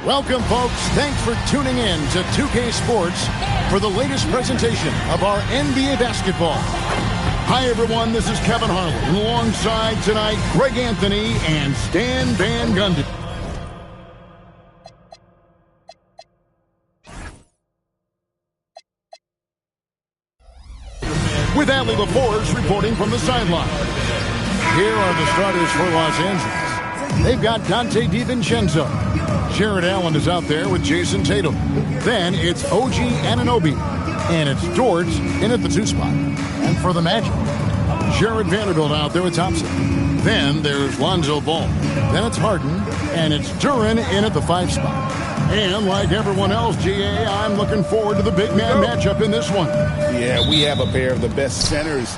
Welcome, folks. Thanks for tuning in to 2K Sports for the latest presentation of our NBA basketball. Hi, everyone. This is Kevin Harlan. Alongside tonight, Greg Anthony and Stan Van Gundy. With Allie LaForge reporting from the sideline. Here are the starters for Los Angeles. They've got Dante DiVincenzo. Jarrett Allen is out there with Jason Tatum. Then it's OG Anunoby. And it's Dort in at the 2 spot. And for the Magic, Jared Vanderbilt out there with Thompson. Then there's Lonzo Ball. Then it's Harden. And it's Duren in at the 5 spot. And like everyone else, GA, I'm looking forward to the big man matchup in this one. Yeah, we have a pair of the best centers.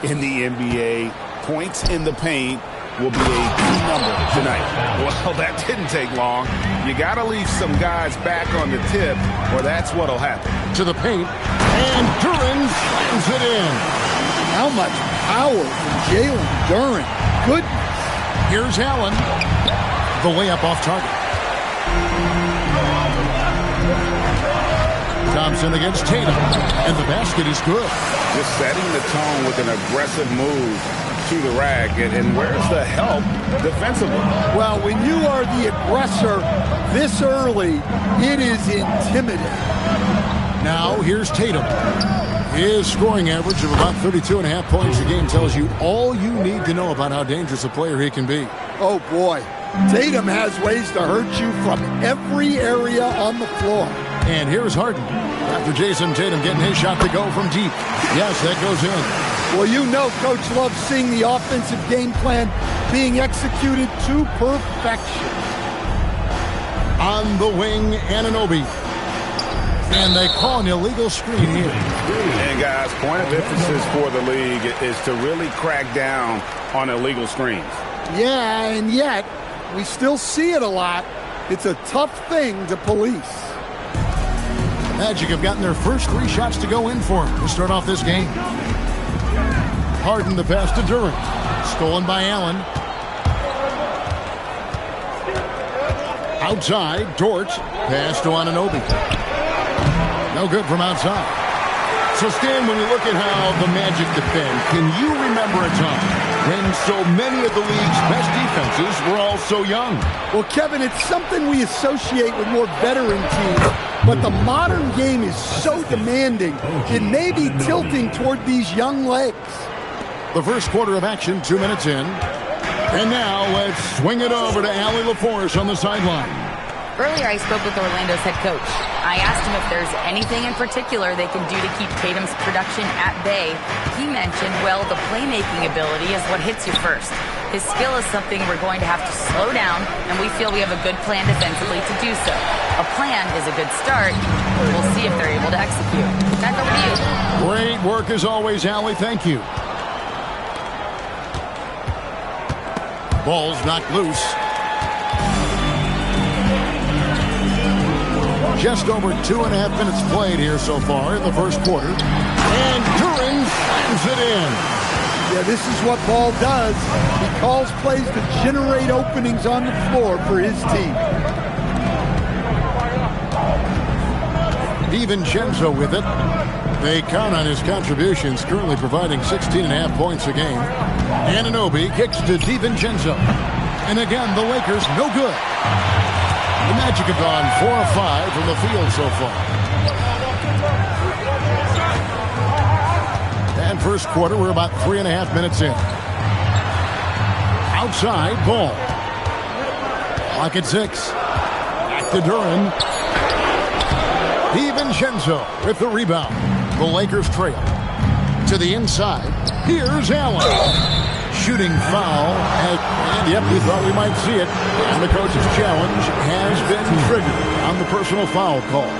In the NBA, points in the paint will be a key number tonight. Well, that didn't take long. You got to leave some guys back on the tip, or that's what'll happen. To the paint, and Duren slams it in. How much power from Jalen Duren. Goodness. Here's Allen. The layup off target. Thompson against Tatum, and the basket is good. Just setting the tone with an aggressive move to the rack, and where's the help defensively? Well, when you are the aggressor this early, it is intimidating. Now, here's Tatum. His scoring average of about 32.5 points a game tells you all you need to know about how dangerous a player he can be. Oh, boy. Tatum has ways to hurt you from every area on the floor. And here's Harden. After Jason Tatum getting his shot to go from deep. Yes, that goes in. Well, you know Coach loves seeing the offensive game plan being executed to perfection. On the wing, Anunoby. And they call an illegal screen here. And, guys, point of emphasis for the league is to really crack down on illegal screens. Yeah, and yet, we still see it a lot. It's a tough thing to police. Magic have gotten their first 3 shots to go in for him to start off this game. Harden the pass to Duren. Stolen by Allen. Outside, Dort. Pass to Anunoby. No good from outside. So, Stan, when you look at how the Magic defend, can you remember a time when so many of the league's best defenses were all so young? Well, Kevin, it's something we associate with more veteran teams. But the modern game is so demanding, it may be tilting toward these young legs. The first quarter of action, 2 minutes in. And now let's swing it over to Allie LaForge on the sideline. Earlier, I spoke with Orlando's head coach. I asked him if there's anything in particular they can do to keep Tatum's production at bay. He mentioned, well, the playmaking ability is what hits you first. His skill is something we're going to have to slow down, and we feel we have a good plan defensively to do so. A plan is a good start. We'll see if they're able to execute. Back over to you. Great work as always, Allie. Thank you. Ball's knocked loose. Just over 2.5 minutes played here so far in the first quarter. And Duren slams it in. Yeah, this is what Ball does. He calls plays to generate openings on the floor for his team. DiVincenzo with it. They count on his contributions, currently providing 16.5 points a game. Anunoby kicks to DiVincenzo. And again, the Lakers no good. The Magic have gone 4 of 5 from the field so far. And first quarter, we're about 3.5 minutes in. Outside, Ball. Clock at 6. Back to Duren. DiVincenzo with the rebound. The Lakers trail. To the inside. Here's Allen. shooting foul. And yep, we thought we might see it. And the coach's challenge has been triggered on the personal foul call.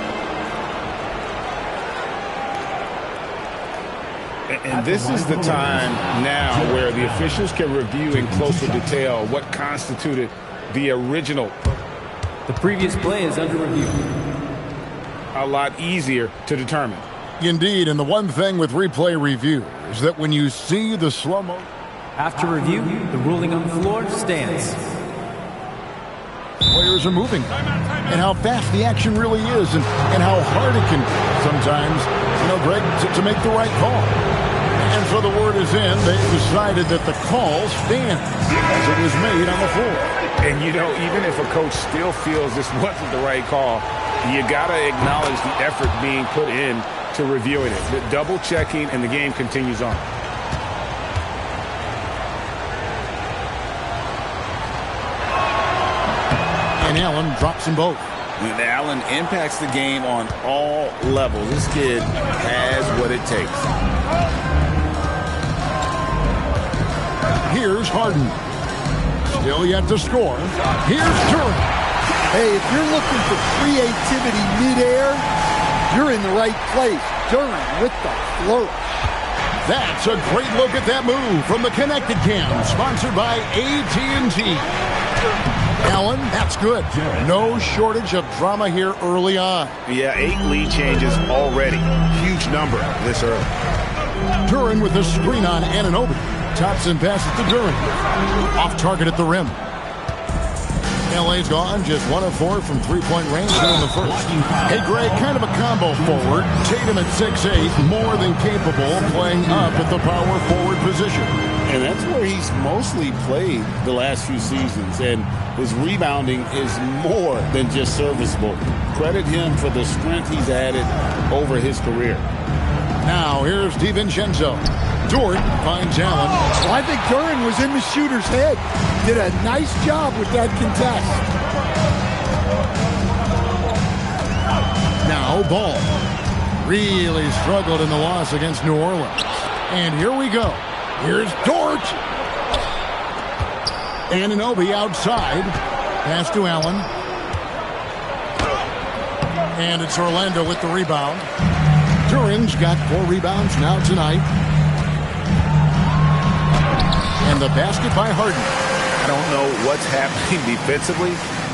And this is the time now where the officials can review in closer detail what constituted the original. The previous play is under review. A lot easier to determine. Indeed, and the one thing with replay review is that when you see the slow-mo... After review, the ruling on the floor stands. Players are moving, and how fast the action really is, and how hard it can be sometimes, Greg, to make the right call. And so the word is in. They've decided that the call stands as it was made on the floor. And, even if a coach still feels this wasn't the right call, you got to acknowledge the effort being put in to reviewing it. The double-checking, and the game continues on. And Allen drops them both. And Allen impacts the game on all levels. This kid has what it takes. Here's Harden. Still yet to score. Here's Duren. Hey, if you're looking for creativity midair, you're in the right place. Duren with the flourish. That's a great look at that move from the Connected Cam, sponsored by AT&T. Allen, that's good. No shortage of drama here early on. Yeah, 8 lead changes already. Huge number this early. Duren with a screen on Anunoby. Tops and passes to Duren. Off target at the rim. LA's gone just 1 of 4 from three-point range here in the first. Hey, Greg, kind of a combo forward. Tatum at 6'8", more than capable, playing up at the power forward position. And that's where he's mostly played the last few seasons. And his rebounding is more than just serviceable. Credit him for the strength he's added over his career. Now, here's DiVincenzo. Dort finds Allen. Well, I think Duren was in the shooter's head. Did a nice job with that contest. Now, Ball. Really struggled in the loss against New Orleans. And here we go. Here's Dort. Anunoby outside. Pass to Allen. And it's Orlando with the rebound. Duren's got 4 rebounds now tonight. And the basket by Harden. I don't know what's happening defensively,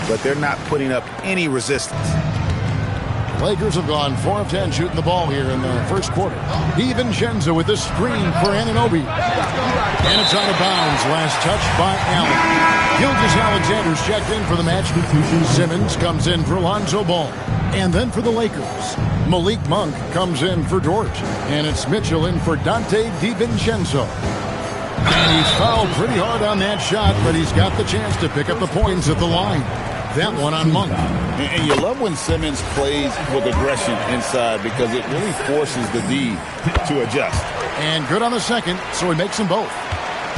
but they're not putting up any resistance. Lakers have gone 4 of 10 shooting the ball here in the first quarter. DiVincenzo with the screen for Anunoby. And it's out of bounds. Last touch by Allen. Gilgeous-Alexander's checked in for the match. Simmons comes in for Lonzo Ball. And then for the Lakers, Malik Monk comes in for Dort. And it's Mitchell in for Donte DiVincenzo. And he's fouled pretty hard on that shot, but he's got the chance to pick up the points at the line. That one on Monk. And you love when Simmons plays with aggression inside because it really forces the D to adjust. And good on the second, so he makes them both.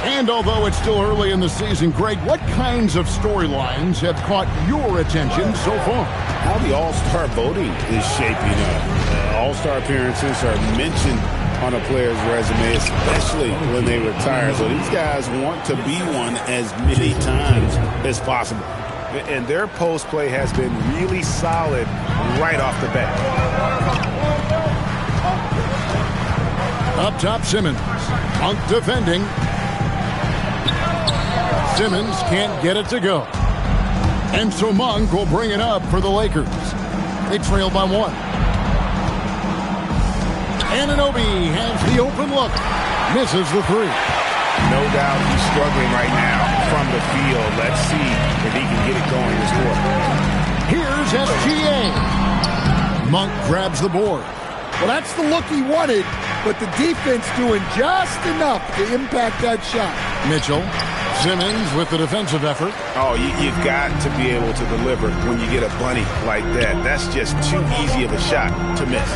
And although it's still early in the season, Greg, what kinds of storylines have caught your attention so far? How the All-Star voting is shaping up. All-Star appearances are mentioned on a player's resume, especially when they retire. So these guys want to be one as many times as possible. And their post play has been really solid right off the bat. Up top, Simmons. Monk defending. Simmons can't get it to go. And so Monk will bring it up for the Lakers. They trail by 1. Anunoby has the open look. Misses the 3. No doubt he's struggling right now from the field. Let's see if he can get it going this quarter. Here's SGA. Monk grabs the board. Well, that's the look he wanted, but the defense doing just enough to impact that shot. Mitchell. Simmons with the defensive effort. Oh, you've got to be able to deliver when you get a bunny like that. That's just too easy of a shot to miss.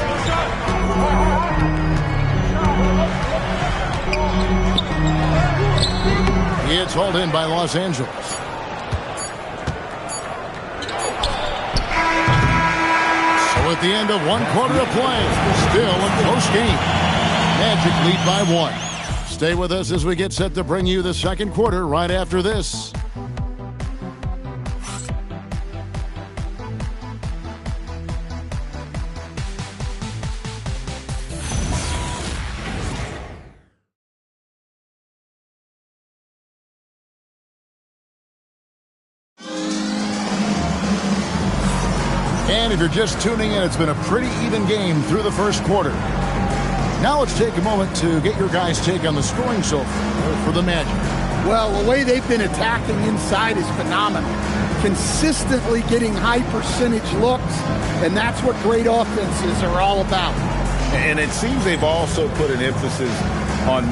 It's hauled in by Los Angeles. So at the end of 1 quarter of play, still a close game. Magic lead by 1. Stay with us as we get set to bring you the second quarter right after this. And if you're just tuning in, it's been a pretty even game through the first quarter. Now let's take a moment to get your guys' take on the scoring so far for the Magic. Well, the way they've been attacking inside is phenomenal. Consistently getting high percentage looks, and that's what great offenses are all about. And it seems they've also put an emphasis on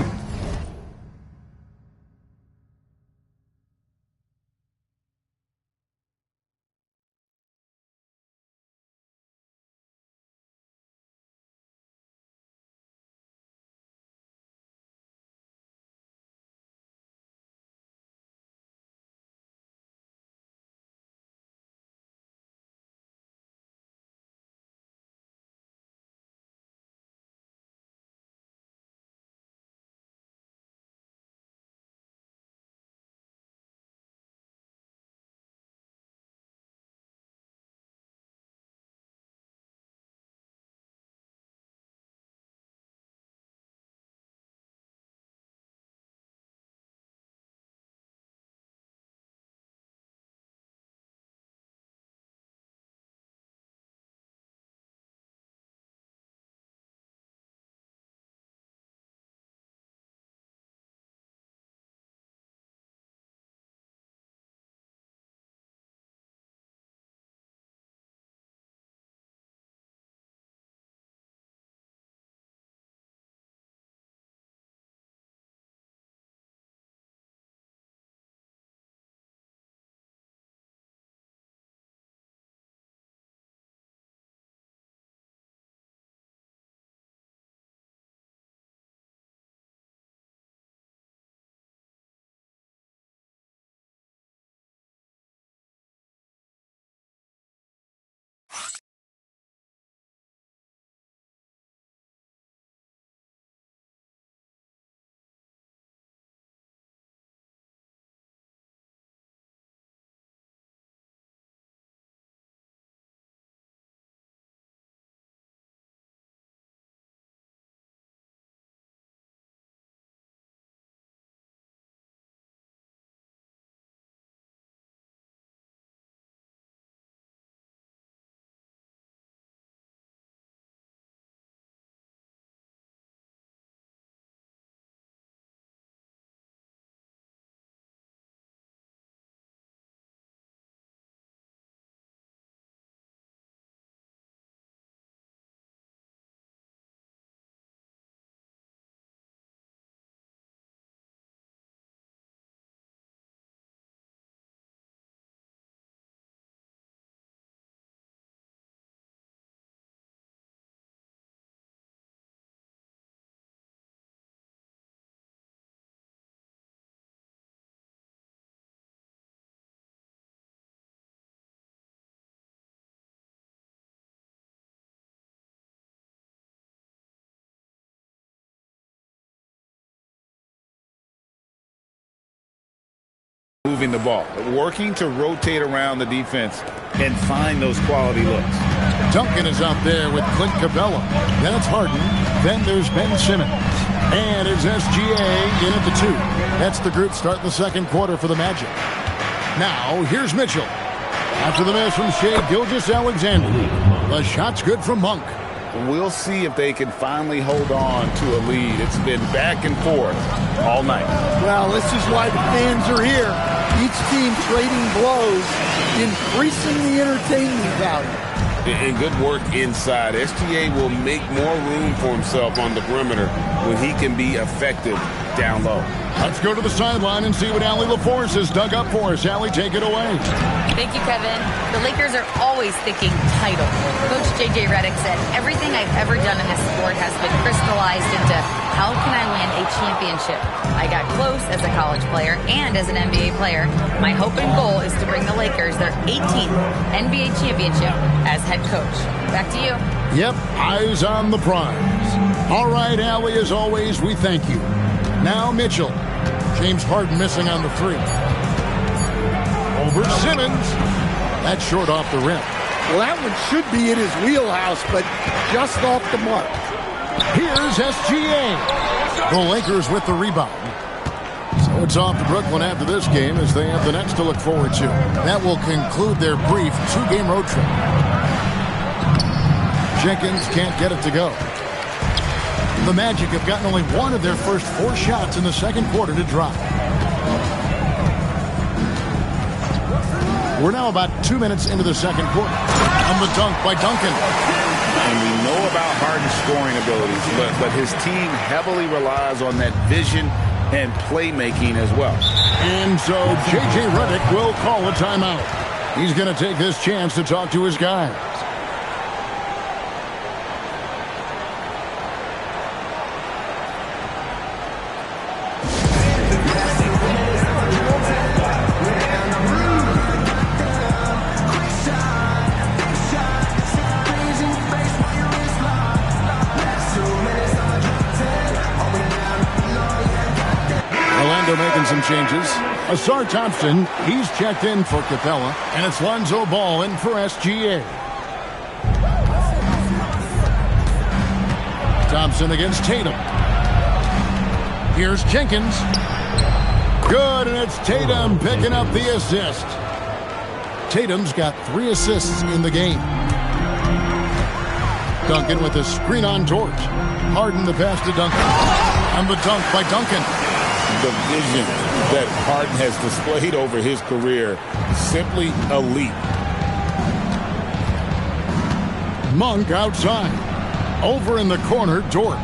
moving the ball, working to rotate around the defense and find those quality looks. Duncan is out there with Clint Capella. Then it's Harden. Then there's Ben Simmons. And it's SGA in at the 2. That's the group starting the second quarter for the Magic. Now, here's Mitchell. After the miss from Shai Gilgeous-Alexander. The shot's good from Monk. We'll see if they can finally hold on to a lead. It's been back and forth all night. Well, this is why the fans are here. Each team trading blows, increasing the entertainment value. And good work inside. SGA will make more room for himself on the perimeter when he can be effective down low. Let's go to the sideline and see what Allie LaForce has dug up for us. Allie, take it away. Thank you, Kevin. The Lakers are always thinking title. Coach J.J. Redick said, everything I've ever done in this sport has been crystallized into how can I win a championship. I got close as a college player and as an NBA player. My hope and goal is to bring the Lakers their 18th NBA championship as head coach. Back to you. Yep, eyes on the prize. All right, Allie, as always, we thank you. Now Mitchell. James Harden missing on the three. Over Simmons. That's short off the rim. Well, that one should be in his wheelhouse, but just off the mark. Here's SGA. The Lakers with the rebound. So it's off to Brooklyn after this game as they have the next to look forward to. That will conclude their brief two-game road trip. Jenkins can't get it to go. The Magic have gotten only one of their first 4 shots in the second quarter to drop. We're now about 2 minutes into the second quarter. On the dunk by Duncan. And we know about Harden's scoring abilities, but his team heavily relies on that vision and playmaking as well. And so J.J. Redick will call a timeout. He's going to take this chance to talk to his guys. Making some changes. Asar Thompson, he's checked in for Capella, and it's Lonzo Ball in for SGA. Thompson against Tatum. Here's Jenkins. Good, and it's Tatum picking up the assist. Tatum's got 3 assists in the game. Duncan with a screen on George. Harden the pass to Duncan. And the dunk by Duncan. The vision that Harden has displayed over his career, simply elite. Monk outside. Over in the corner, Dort.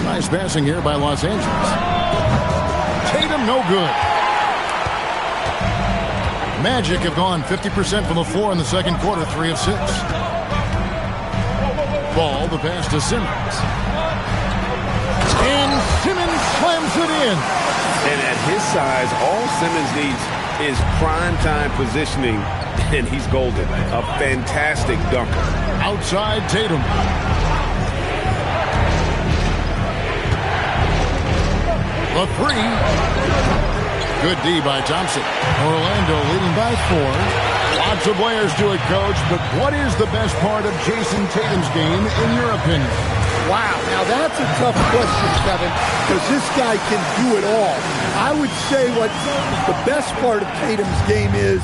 Nice passing here by Los Angeles. Tatum no good. Magic have gone 50% from the floor in the second quarter, 3 of 6. Ball, the pass to Simmons. And Simmons slams it in. And at his size, all Simmons needs is prime-time positioning, and he's golden. A fantastic dunker. Outside Tatum. The 3. Good D by Thompson. Orlando leading by 4. Lots of players do it, Coach, but what is the best part of Jason Tatum's game, in your opinion? Wow, now that's a tough question, Kevin, because this guy can do it all. I would say what the best part of Tatum's game is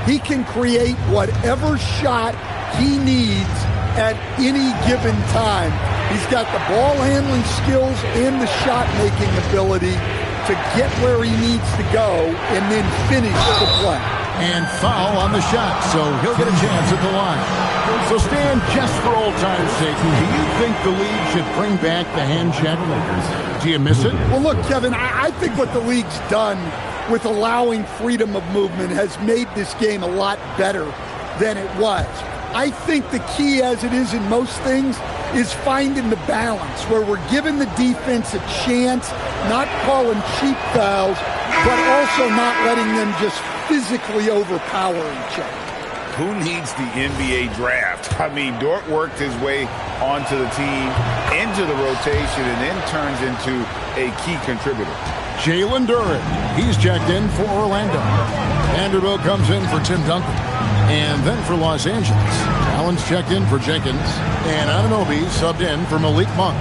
he can create whatever shot he needs at any given time. He's got the ball handling skills and the shot making ability to get where he needs to go and then finish the play. And foul on the shot, so he'll get a chance at the line. So Stan, just for old time's sake, do you think the league should bring back the hand check? Do you miss it? Well, look, Kevin, I think what the league's done with allowing freedom of movement has made this game a lot better than it was. I think the key, as it is in most things, is finding the balance where we're giving the defense a chance, not calling cheap fouls, but also not letting them just physically overpower each other. Who needs the NBA draft? I mean, Dort worked his way onto the team, into the rotation, and then turns into a key contributor. Jalen Duren, he's checked in for Orlando. Vanderbilt comes in for Tim Duncan. And then for Los Angeles, Allen's checked in for Jenkins. And Anunoby subbed in for Malik Monk.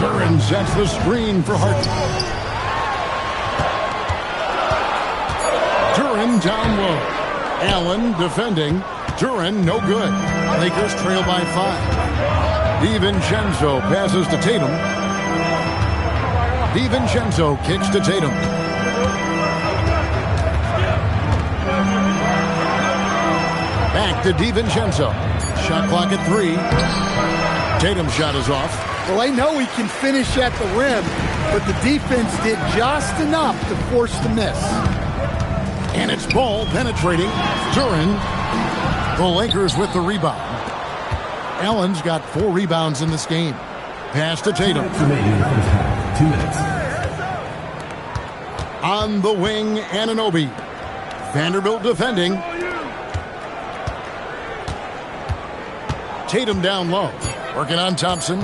Duren sets the screen for Harden. Duren down low. Allen defending. Duren no good. Lakers trail by 5. DiVincenzo passes to Tatum. DiVincenzo kicks to Tatum. Back to DiVincenzo. Shot clock at 3. Tatum's shot is off. Well, I know he can finish at the rim, but the defense did just enough to force the miss. And it's Ball penetrating. Duren. The Lakers with the rebound. Allen's got 4 rebounds in this game. Pass to Tatum. 2 minutes. On the wing, Anunoby. Vanderbilt defending. Tatum down low. Working on Thompson.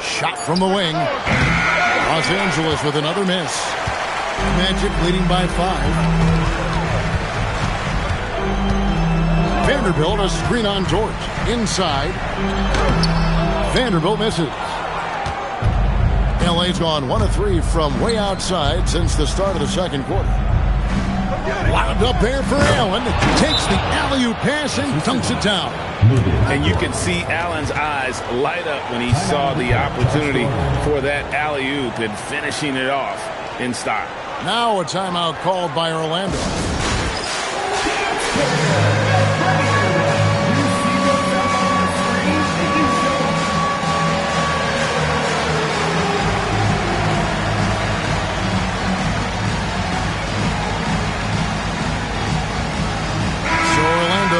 Shot from the wing. Los Angeles with another miss. Magic leading by 5. Vanderbilt a screen on George. Inside. Vanderbilt misses. LA's gone 1 of 3 from way outside since the start of the second quarter. Wound up there for Allen. Takes the alley-oop pass and dunks it down. And you can see Allen's eyes light up when he saw the opportunity for that alley-oop and finishing it off in style. Now a timeout called by Orlando.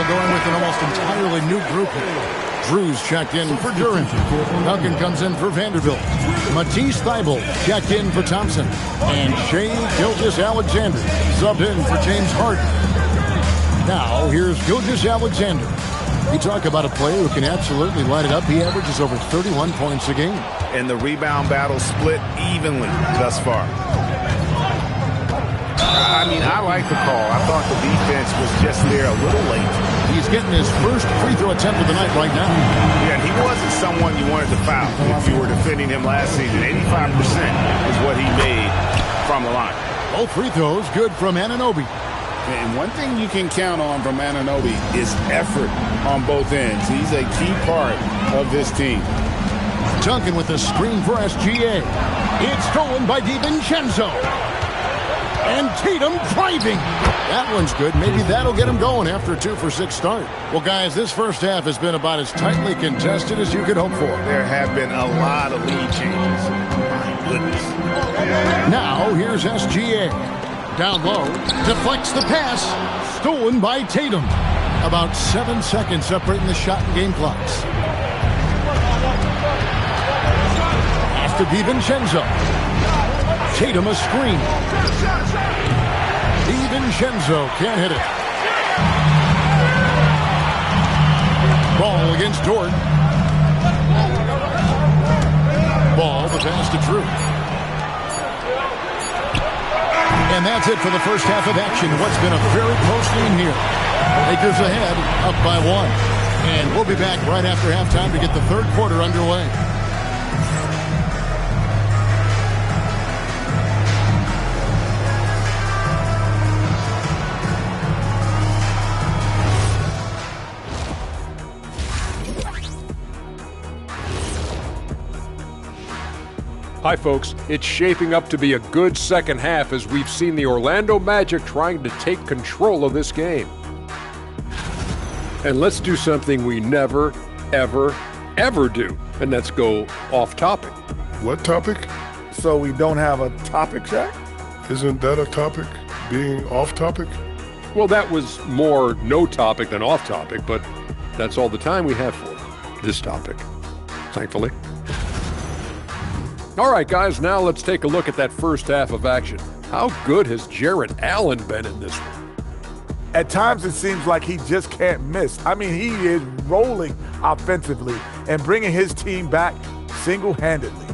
Going with an almost entirely new group here. Drew's checked in for Duran. Duncan comes in for Vanderbilt. Matisse Thybulle checked in for Thompson. And Shai Gilgeous-Alexander subbed in for James Harden. Now here's Gilgeous-Alexander. You talk about a player who can absolutely light it up. He averages over 31 points a game. And the rebound battle split evenly thus far. I mean, I like the call. I thought the defense was just there a little late. He's getting his first free throw attempt of the night right now. Yeah, and he wasn't someone you wanted to foul if you were defending him last season. 85% is what he made from the line. Both free throws good from Anunoby. And one thing you can count on from Anunoby is effort on both ends. He's a key part of this team. Duncan with a screen for SGA. It's stolen by DiVincenzo. And Tatum driving. That one's good. Maybe that'll get him going after a 2-for-6 start. Well, guys, this first half has been about as tightly contested as you could hope for. There have been a lot of lead changes. My goodness. Now, here's SGA. Down low. Deflects the pass. Stolen by Tatum. About 7 seconds separating the shot and game clocks. Pass to DiVincenzo. Tatum a screen. DiVincenzo can't hit it. Ball against Jordan. Ball, the pass to Drew. And that's it for the first half of action. What's been a very close game here. Lakers ahead, up by 1. And we'll be back right after halftime to get the third quarter underway. Hi folks, it's shaping up to be a good second half as we've seen the Orlando Magic trying to take control of this game. And let's do something we never, ever, ever do, and that's go off topic. What topic? So we don't have a topic, Zach? Isn't that a topic? Being off topic? Well, that was more no topic than off topic, but that's all the time we have for this topic, thankfully. All right, guys, now let's take a look at that first half of action. How good has Jarrett Allen been in this one? At times, it seems like he just can't miss. I mean, he is rolling offensively and bringing his team back single-handedly.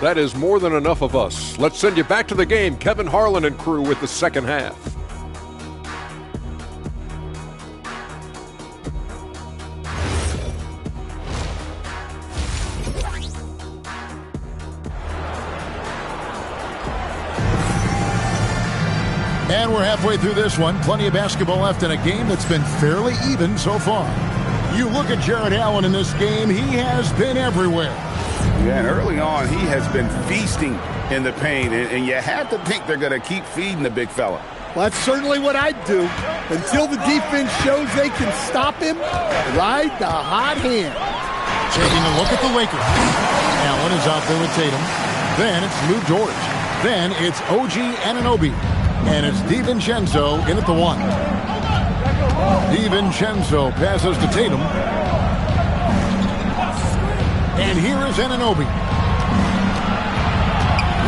That is more than enough of us. Let's send you back to the game. Kevin Harlan and crew with the second half. And we're halfway through this one. Plenty of basketball left in a game that's been fairly even so far. You look at Jarrett Allen in this game, he has been everywhere. Yeah, and early on, he has been feasting in the paint, and you have to think they're going to keep feeding the big fella. Well, that's certainly what I'd do. Until the defense shows they can stop him, ride the hot hand. Taking a look at the Lakers. Allen is out there with Tatum. Then it's Lou George. Then it's OG Anunoby. And it's DiVincenzo in at the 1. DiVincenzo passes to Tatum. And here is Anunoby.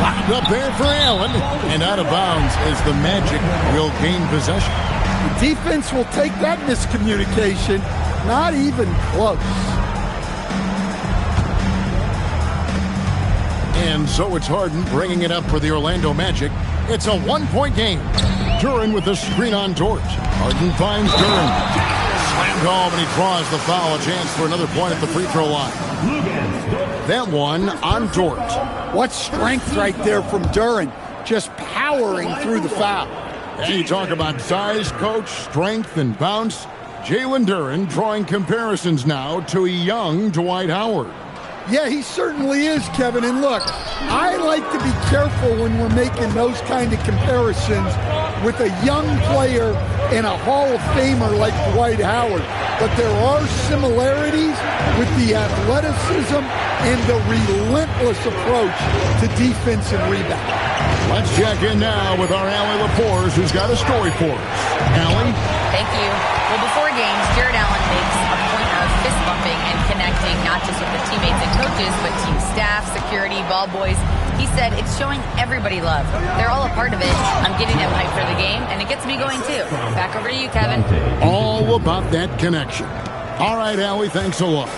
Locked up there for Allen. And out of bounds as the Magic will gain possession. The defense will take that miscommunication. Not even close. And so it's Harden bringing it up for the Orlando Magic. It's a one-point game. Duren with the screen on Dort. Harden finds Duren. Slammed home, and he draws the foul. A chance for another point at the free throw line. That one on Dort. What strength right there from Duren. Just powering through the foul. And you talk about size, coach, strength, and bounce. Jalen Duren drawing comparisons now to a young Dwight Howard. Yeah, he certainly is, Kevin. And look, I like to be careful when we're making those kind of comparisons with a young player and a Hall of Famer like Dwight Howard. But there are similarities with the athleticism and the relentless approach to defense and rebound. Let's check in now with our Allie Lapores, who's got a story for us. Allie? Thank you. Well, before games, Jared Allen makes a point of fist bumping and connecting, not just with the teammates and coaches, but team staff, security, ball boys. He said it's showing everybody love. They're all a part of it. I'm getting them hyped for the game, and it gets me going too. Back over to you, Kevin. All about that connection. All right, Allie, thanks a lot.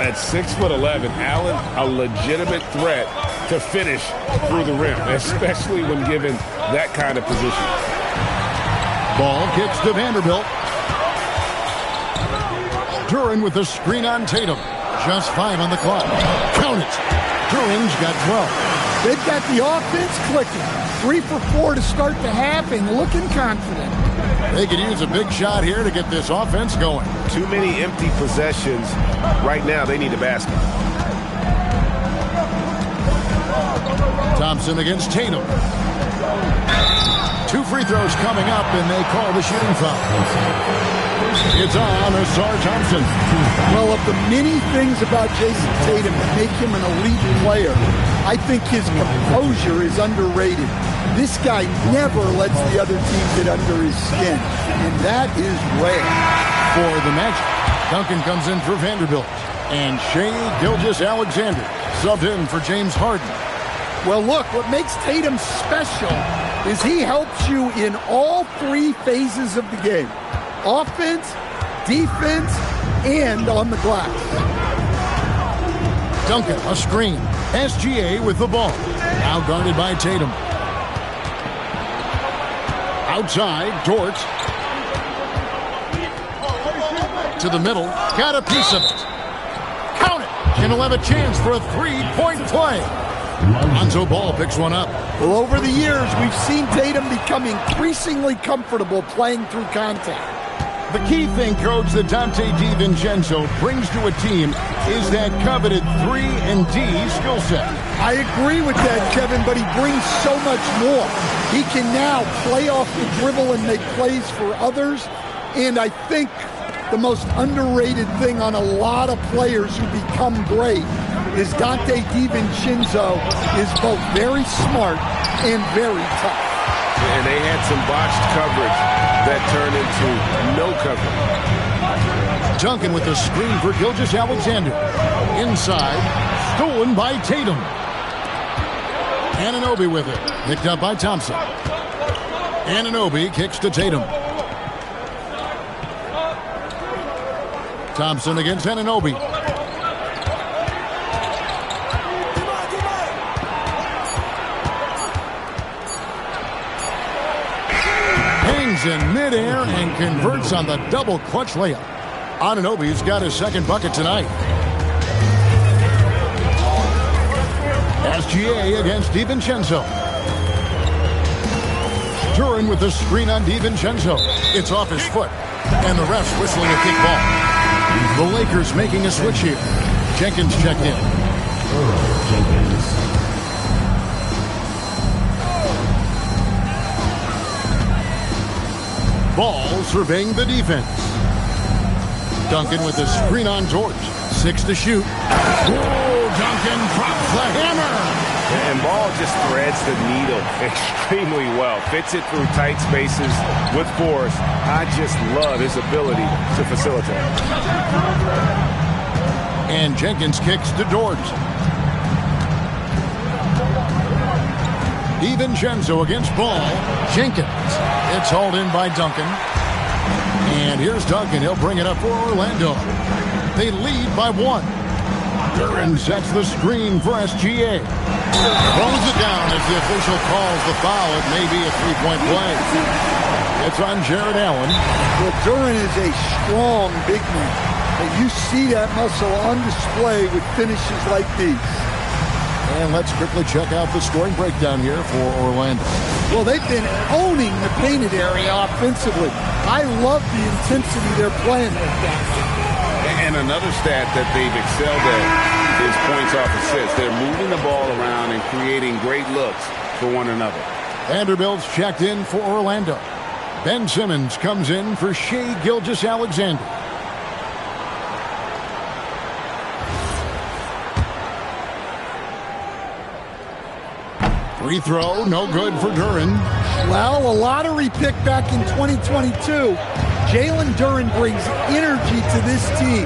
At 6'11", Allen, a legitimate threat to finish through the rim, especially when given that kind of position. Ball kicks to Vanderbilt. Duren with the screen on Tatum. Just 5 on the clock. Count it. Duren's got 12. They've got the offense clicking. 3 for 4 to start the half and looking confident. They could use a big shot here to get this offense going. Too many empty possessions. Right now, they need a basket. Thompson against Tatum. 2 free throws coming up, and they call the shooting foul. It's on Ausar Thompson. Well, of the many things about Jason Tatum that make him an elite player, I think his composure is underrated. This guy never lets the other team get under his skin, and that is rare. For the Magic, Duncan comes in for Vanderbilt, and Shai Gilgeous-Alexander subbed in for James Harden. Well, look, what makes Tatum special is he helps you in all 3 phases of the game. Offense, defense, and on the glass. Duncan, a screen. SGA with the ball. Now guarded by Tatum. Outside, Dort. To the middle. Got a piece of it. Count it. And he'll have a chance for a 3-point play. Lonzo Ball picks one up. Well, over the years, we've seen Tatum become increasingly comfortable playing through contact. The key thing, Coach, that Donte DiVincenzo brings to a team is that coveted 3-and-D skill set. I agree with that, Kevin, but he brings so much more. He can now play off the dribble and make plays for others, and I think the most underrated thing on a lot of players who become great is Donte DiVincenzo is both very smart and very tough. And they had some botched coverage that turned into no coverage. Duncan with the screen for Gilgeous-Alexander. Inside, stolen by Tatum. Anunoby with it. Picked up by Thompson. Anunoby kicks to Tatum. Thompson against Anunoby. Hangs in midair and converts on the double clutch layup. Anunoby's got his second bucket tonight. SGA against DiVincenzo. Duren with the screen on DiVincenzo. It's off his foot, and the ref's whistling a kick ball. The Lakers making a switch here. Jenkins checked in. Ball surveying the defense. Duncan with the screen on George. 6 to shoot. Oh, Duncan drops the hammer. And Ball just threads the needle extremely well. Fits it through tight spaces with force. I just love his ability to facilitate. And Jenkins kicks to Dort. DiVincenzo against Ball. Jenkins. It's hauled in by Duncan. And here's Duncan. He'll bring it up for Orlando. They lead by 1. Duren sets the screen for SGA. Throws it down as the official calls the foul. It may be a three-point play. It's on Jared Allen. Well, Duren is a strong big man. And you see that muscle on display with finishes like these. And let's quickly check out the scoring breakdown here for Orlando. Well, they've been owning the painted area offensively. I love the intensity they're playing with. And another stat that they've excelled at is points off assists. They're moving the ball around and creating great looks for one another. Vanderbilt's checked in for Orlando. Ben Simmons comes in for Shai Gilgeous-Alexander. Free throw, no good for Duren. Well, a lottery pick back in 2022. Jalen Duren brings energy to this team.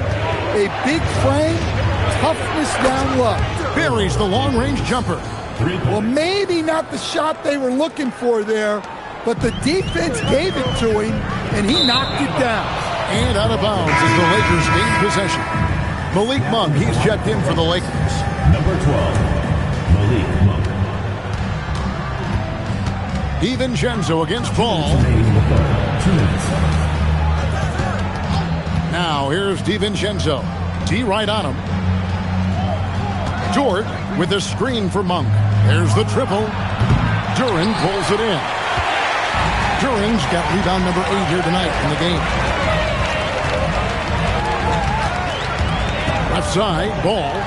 A big frame, toughness down low. Buries the long-range jumper. Well, maybe not the shot they were looking for there, but the defense gave it to him, and he knocked it down. And out of bounds as the Lakers gain possession. Malik Monk, he's checked in for the Lakers. Number 12, Malik Monk. DiVincenzo against Ball. Now here's DiVincenzo. D right on him. Dort with a screen for Monk. There's the triple. Duren pulls it in. Duren's got rebound number 8 here tonight in the game. Left side, Ball.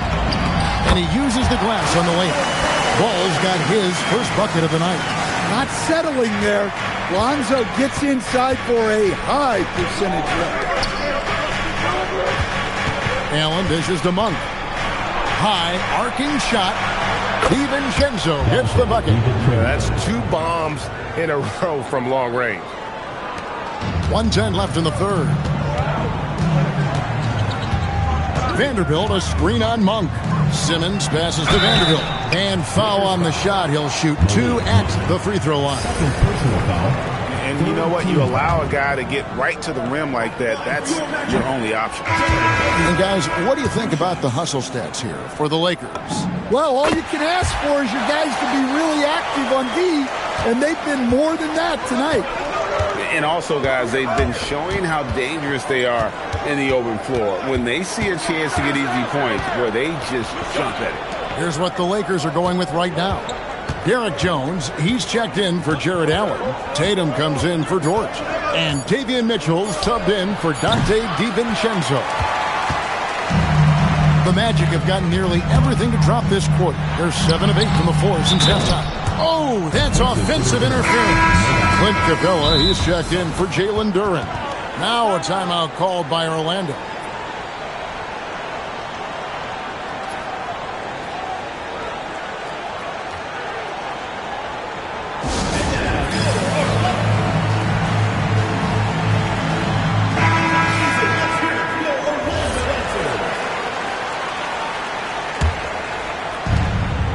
And he uses the glass on the layup. Ball's got his first bucket of the night. Not settling there. Lonzo gets inside for a high percentage rate. Allen dishes to Monk. High, arcing shot. DiVincenzo hits the bucket. That's 2 bombs in a row from long range. 1:10 left in the third. Vanderbilt, a screen on Monk. Simmons passes to Vanderbilt. And foul on the shot. He'll shoot 2 at the free throw line. And you know what? You allow a guy to get right to the rim like that. That's your only option. And guys, what do you think about the hustle stats here for the Lakers? Well, all you can ask for is your guys to be really active on D, and they've been more than that tonight. And also, guys, they've been showing how dangerous they are in the open floor. When they see a chance to get easy points, where they just jump at it. Here's what the Lakers are going with right now. Derek Jones, he's checked in for Jared Allen. Tatum comes in for Dort. And Davion Mitchell's subbed in for Donte DiVincenzo. The Magic have gotten nearly everything to drop this quarter. They're 7 of 8 from the floor since halftime. Oh, that's offensive interference. Clint Capella, he's checked in for Jalen Duren. Now a timeout called by Orlando.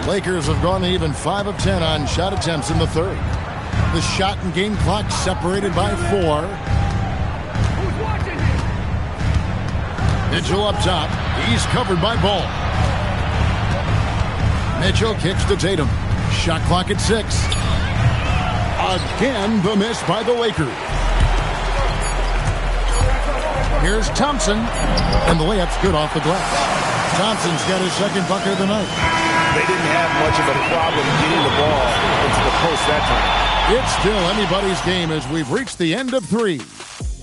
Lakers have gone even 5 of 10 on shot attempts in the third. The shot and game clock separated by 4. Mitchell up top. He's covered by Ball. Mitchell kicks to Tatum. Shot clock at 6. Again, the miss by the Lakers. Here's Thompson. And the layup's good off the glass. Thompson's got his second bucket of the night. They didn't have much of a problem getting the ball into the post that time. It's still anybody's game as we've reached the end of 3.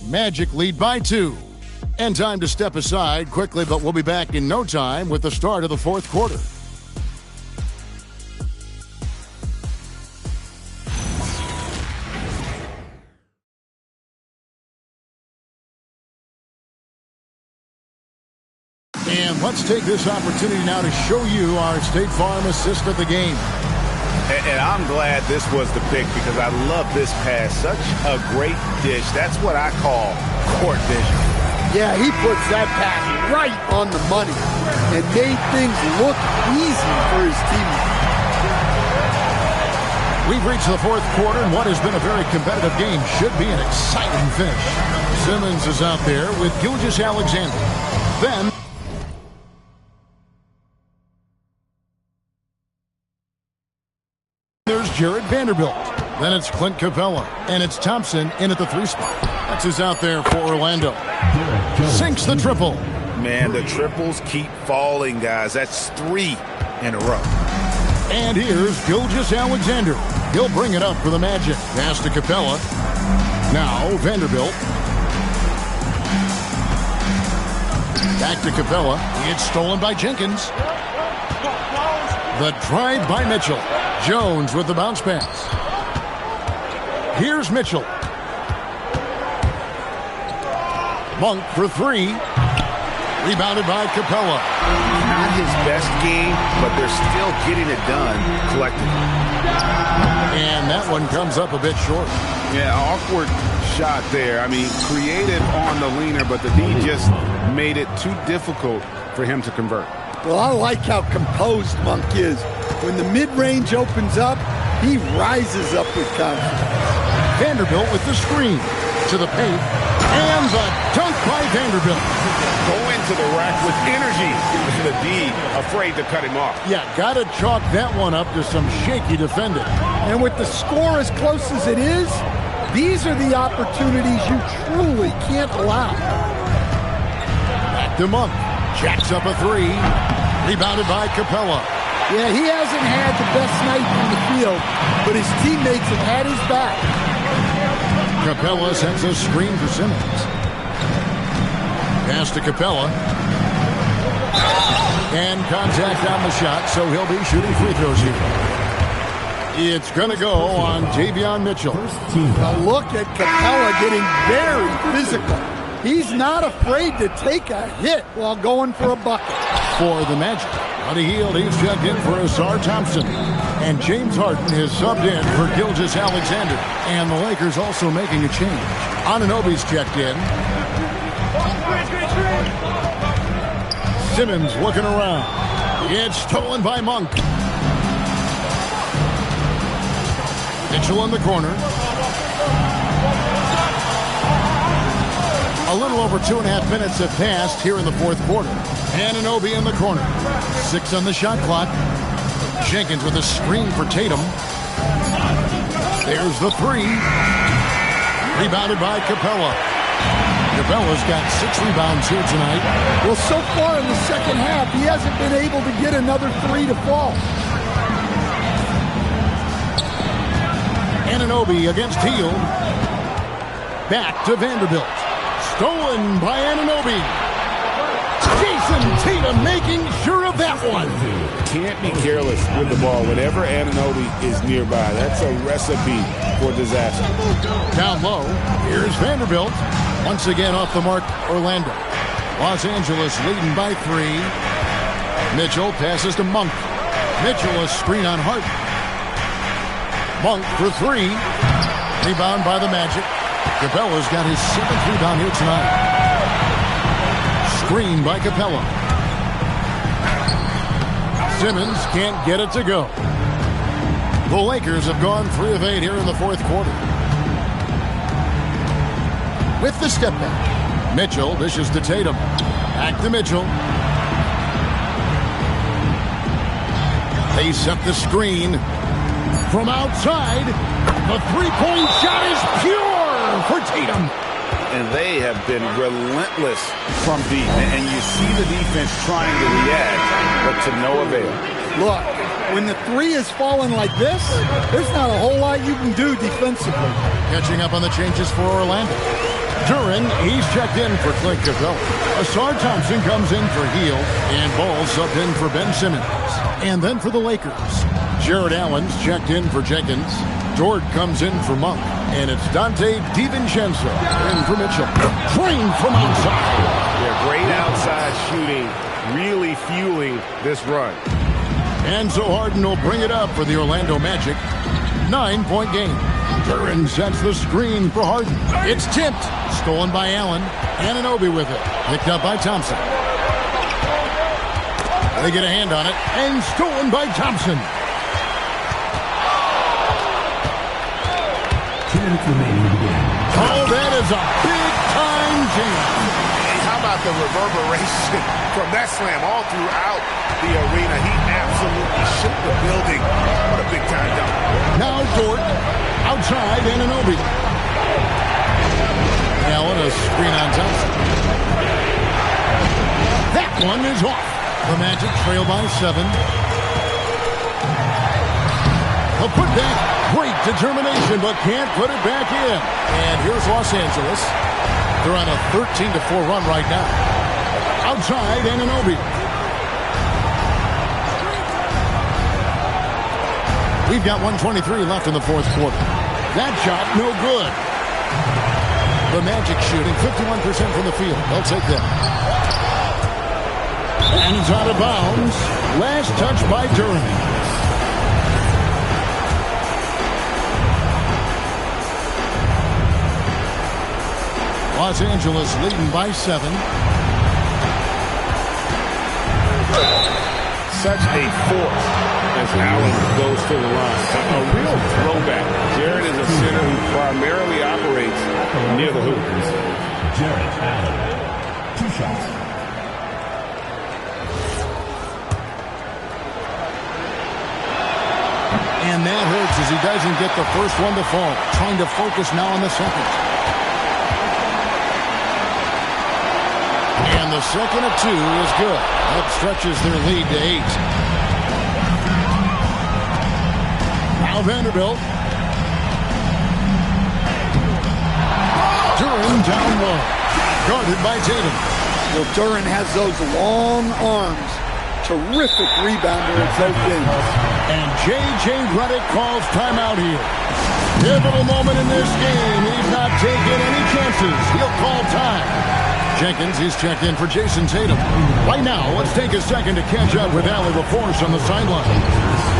Magic lead by 2. And time to step aside quickly, but we'll be back in no time with the start of the fourth quarter. And let's take this opportunity now to show you our State Farm assist of the game. And I'm glad this was the pick because I love this pass. Such a great dish. That's what I call court vision. Yeah, he puts that pass right on the money and made things look easy for his teammates. We've reached the fourth quarter, and what has been a very competitive game should be an exciting finish. Simmons is out there with Gilgeous-Alexander. Then Jared Vanderbilt. Then it's Clint Capella. And it's Thompson in at the 3 spot. That's who's out there for Orlando. Sinks the triple. Man, the triples keep falling, guys. That's 3 in a row. And here's Gilgeous-Alexander. He'll bring it up for the Magic. Pass to Capella. Now Vanderbilt. Back to Capella. It's stolen by Jenkins. The drive by Mitchell. Jones with the bounce pass. Here's Mitchell. Monk for 3. Rebounded by Capella. Not his best game, but they're still getting it done collectively. And that one comes up a bit short. Yeah, awkward shot there. I mean, creative on the leaner, but the D just made it too difficult for him to convert. Well, I like how composed Monk is. When the mid-range opens up, he rises up with confidence. Vanderbilt with the screen to the paint. And the dunk by Vanderbilt. Go into the rack with energy. The D afraid to cut him off. Yeah, got to chalk that one up to some shaky defending. And with the score as close as it is, these are the opportunities you truly can't allow. Back to Monk. Jacks up a 3. Rebounded by Capella. Yeah, he hasn't had the best night in the field, but his teammates have had his back. Capella sends a screen for Simmons. Pass to Capella. And contact on the shot, so he'll be shooting free throws here. It's going to go on Davion Mitchell. Now look at Capella getting very physical. He's not afraid to take a hit while going for a bucket. For the Magic, Buddy Hield, he's checked in for Asar Thompson. And James Harden is subbed in for Gilgeous-Alexander. And the Lakers also making a change. Anunoby's checked in. Simmons looking around. It's stolen by Monk. Mitchell in the corner. A little over 2.5 minutes have passed here in the fourth quarter. Anunoby in the corner. 6 on the shot clock. Jenkins with a screen for Tatum. There's the 3. Rebounded by Capella. Capella's got 6 rebounds here tonight. Well, so far in the second half, he hasn't been able to get another 3 to fall. Anunoby against Hield. Back to Vanderbilt. Stolen by Anunoby. Jason Tatum making sure of that one. Can't be careless with the ball whenever Anunoby is nearby. That's a recipe for disaster. Down low, here's Vanderbilt. Once again off the mark, Orlando. Los Angeles leading by 3. Mitchell passes to Monk. Mitchell a screen on Harden. Monk for 3. Rebound by the Magic. Capella's got his 7th rebound here tonight. Screen by Capella. Simmons can't get it to go. The Lakers have gone 3 of 8 here in the fourth quarter. With the step back. Mitchell dishes to Tatum. Back to Mitchell. They set the screen. From outside, the three-point shot is pure for Tatum. And they have been relentless from deep. And you see the defense trying to react, but to no avail. Look, when the 3 is falling like this, there's not a whole lot you can do defensively. Catching up on the changes for Orlando. Duran, he's checked in for Clint Capella. Asar Thompson comes in for Hield. And Ball subbed in for Ben Simmons. And then for the Lakers, Jared Allen's checked in for Jenkins. Dort comes in for Monk. And it's Donte DiVincenzo in for Mitchell. Drained from outside. Yeah, great outside shooting, really fueling this run. And so Harden will bring it up for the Orlando Magic. 9-point game. Duran sets the screen for Harden. It's tipped. Stolen by Allen. Anunoby with it. Picked up by Thompson. They get a hand on it. And stolen by Thompson. 2 minutes remaining in the game. Oh, that is a big-time jam. How about the reverberation from that slam all throughout the arena? He absolutely shook the building. What a big-time dunk. Now Dort outside Anunoby. Allen, a screen on Thompson. That one is off. The Magic trail by 7. A putback. Great determination, but can't put it back in. And here's Los Angeles. They're on a 13-4 run right now. Outside Anunoby. We've got 1:23 left in the fourth quarter. That shot, no good. The Magic shooting 51% from the field. They'll take that. And it's out of bounds. Last touch by Duren. Los Angeles leading by 7. Such a force as Allen goes to the line. A real throwback. Jarrett is a center who primarily operates near the hoop. Jarrett Allen. 2 shots. And that hurts as he doesn't get the first one to fall. Trying to focus now on the second. And the second of 2 is good. That stretches their lead to 8. Now Vanderbilt. Duren down low. Guarded by Tatum. Well, Duren has those long arms. Terrific rebounder at both ends. And J.J. Redick calls timeout here. Pivotal moment in this game. He's not taking any chances. He'll call time. Jenkins is checked in for Jason Tatum. Right now, let's take a second to catch up with Allie LaForce on the sideline.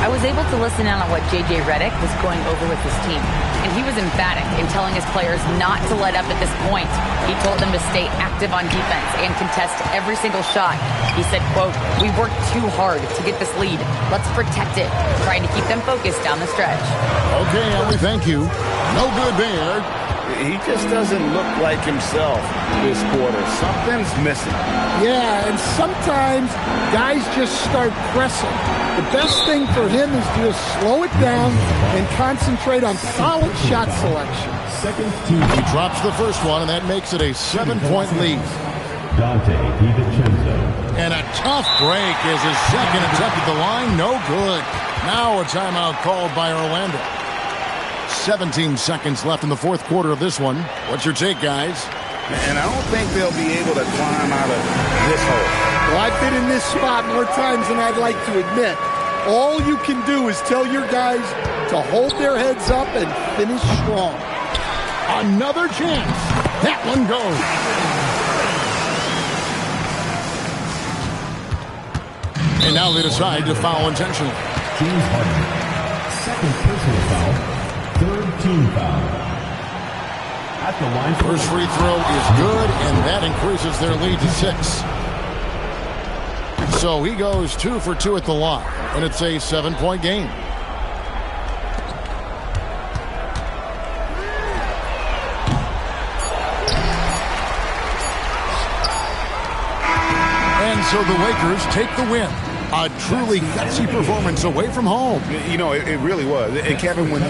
I was able to listen in on what J.J. Redick was going over with his team, and he was emphatic in telling his players not to let up at this point. He told them to stay active on defense and contest every single shot. He said, quote, "We worked too hard to get this lead. Let's protect it," trying to keep them focused down the stretch. Okay, Allie, thank you. No good there. He just doesn't look like himself this quarter. Something's missing. Yeah, and sometimes guys just start pressing. The best thing for him is to just slow it down and concentrate on solid shot selection. He drops the first one, and that makes it a 7-point lead. Dante DiVincenzo. And a tough break as his second attempt at the line. No good. Now a timeout called by Orlando. 17 seconds left in the fourth quarter of this one. What's your take, guys? And I don't think they'll be able to climb out of this hole. Well, I've been in this spot more times than I'd like to admit. All you can do is tell your guys to hold their heads up and finish strong. Another chance. That one goes. And now they decide to foul intentionally. James Harden. Second personal foul. Third team foul. At the line. First free throw is good, and that increases their lead to 6. So he goes 2 for 2 at the line, and it's a 7-point game. And so the Lakers take the win. A truly gutsy performance away from home. You know, it really was. And Kevin, when